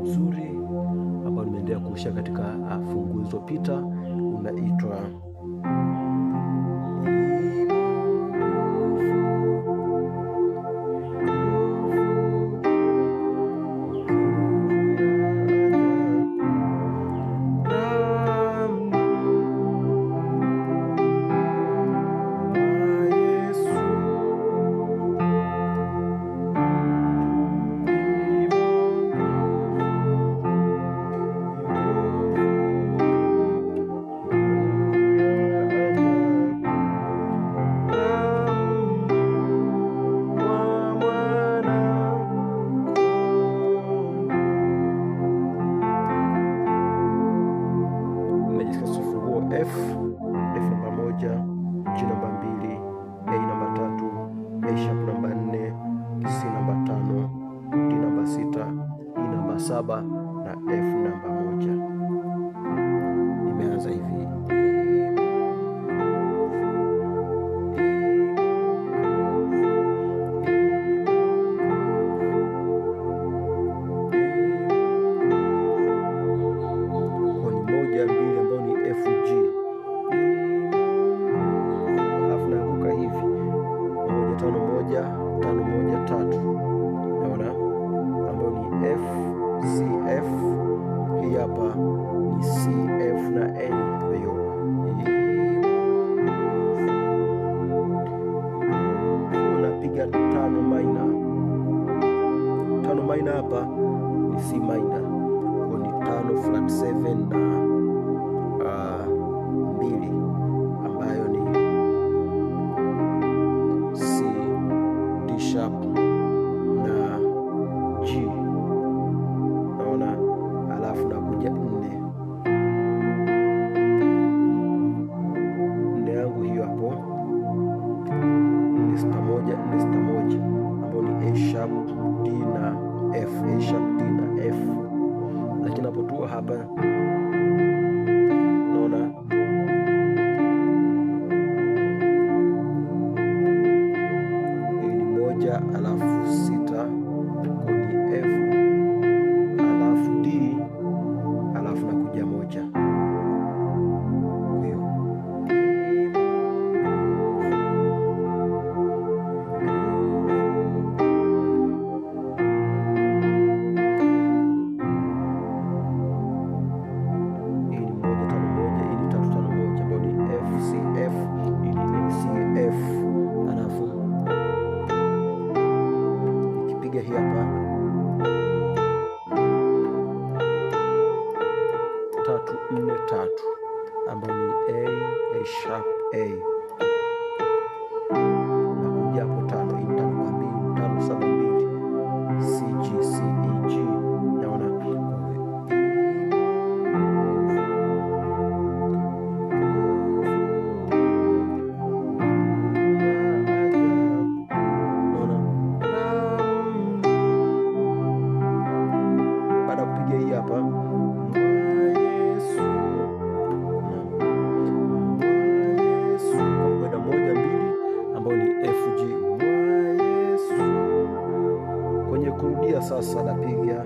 mzuri ambao nimeendelea kushia katika fungu zilizopita, unaitwa F namba 1, G namba 2, A namba 3, A sharp namba 4, C namba 5, D namba 6, E namba 7 na F namba 1. Nimeanza hivi. Naona ambayo ni F, C, F. Hii hapa ni C, F na A. Kwa hiyo unapiga 5 minor. 5 minor hapa ni C minor. Kwa ni 5 flat 7 na 2 ambayo ni C, D sharp na G. Naona alafu nakuja 4 yangu hiyo hapo, 4 sita moja ambayo ni A sharp D na F, A sharp D na F. Lakini napotua hapa naona alafu 6 kwenye F alafu D alafu nakuja 1. Hii ni 1 5 1, hii ni 3 5 1 ambayo ni F C F, hii ni A C F. Alafu nikipiga hii hapa 3 4 3 ambayo ni A sharp A. Nakuja hapo 5, hii ni 5 kwa 2, 5 7 2, C G C E G. Naona baada ya kupiga hii hapa kwenda 1 2 ambayo ni F G. Kwenye kurudia sasa napiga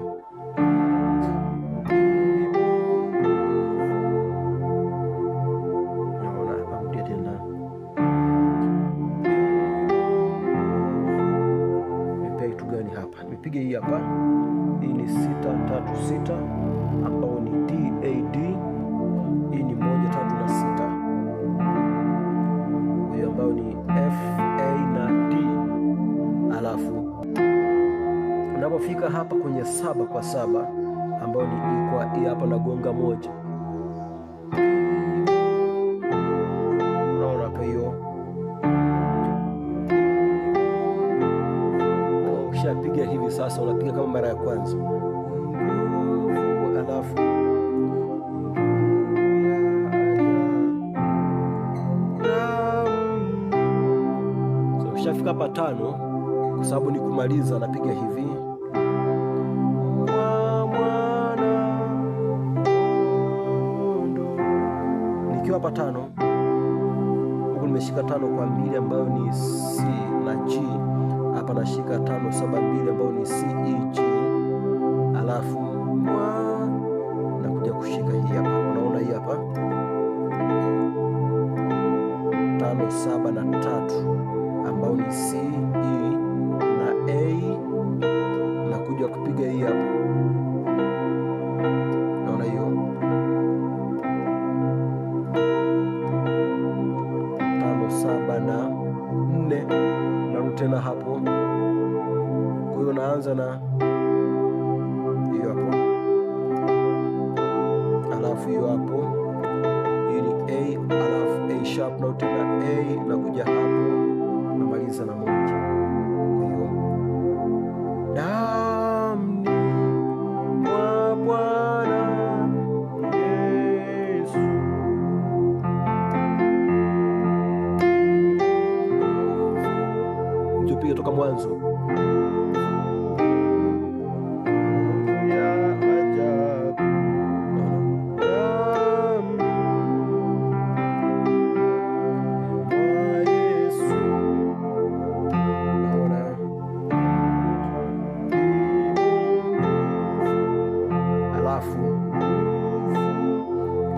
nipiga hii hapa. Hii ni 6 3 6 ambao ni D A D. Hii ni 1 3 na 6, hiyo ambao ni F A na D. Alafu unapofika hapa kwenye 7 kwa 7 ambao ni E kwa E, hapa nagonga 1. Unaona hapo hiyo. Ukishapiga hivi sasa unapiga kama mara ya kwanza. Alafu ukishafika hapa 5, kwa sababu ni kumaliza, napiga hivi. Nikiwa hapa 5 huku nimeshika 5 kwa 2 ambayo ni C na G. Hapa nashika 5 7 2 ambayo ni C E G. Alafu kushika hii hapa, unaona hii hapa 5 7 na 3 ambao ni C, E na A, na kuja kupiga hii hapa, naona hiyo 5 7 na 4, narudi tena hapo. Kwa hiyo naanza na hiyo hapo, alafu hiyo hapo, hii ni A, alafu A sharp na tena A, na kuja hapo namaliza na 1. Kwa hiyo damu mwa Bwana Yesu piga toka mwanzo.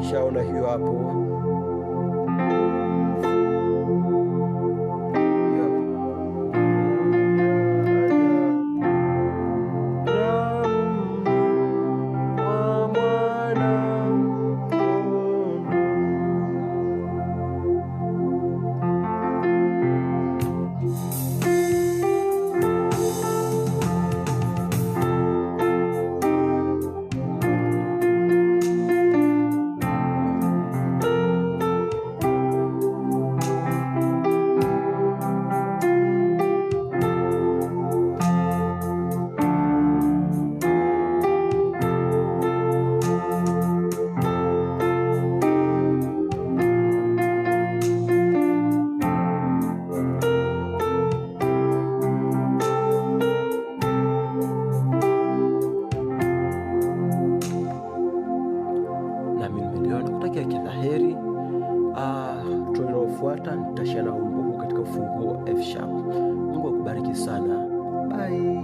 Shaona hiyo hapo, nakutakia kila heri. Tunaofuata nitashare na wimbo huu katika ufunguo F sharp. Mungu akubariki sana. Bye.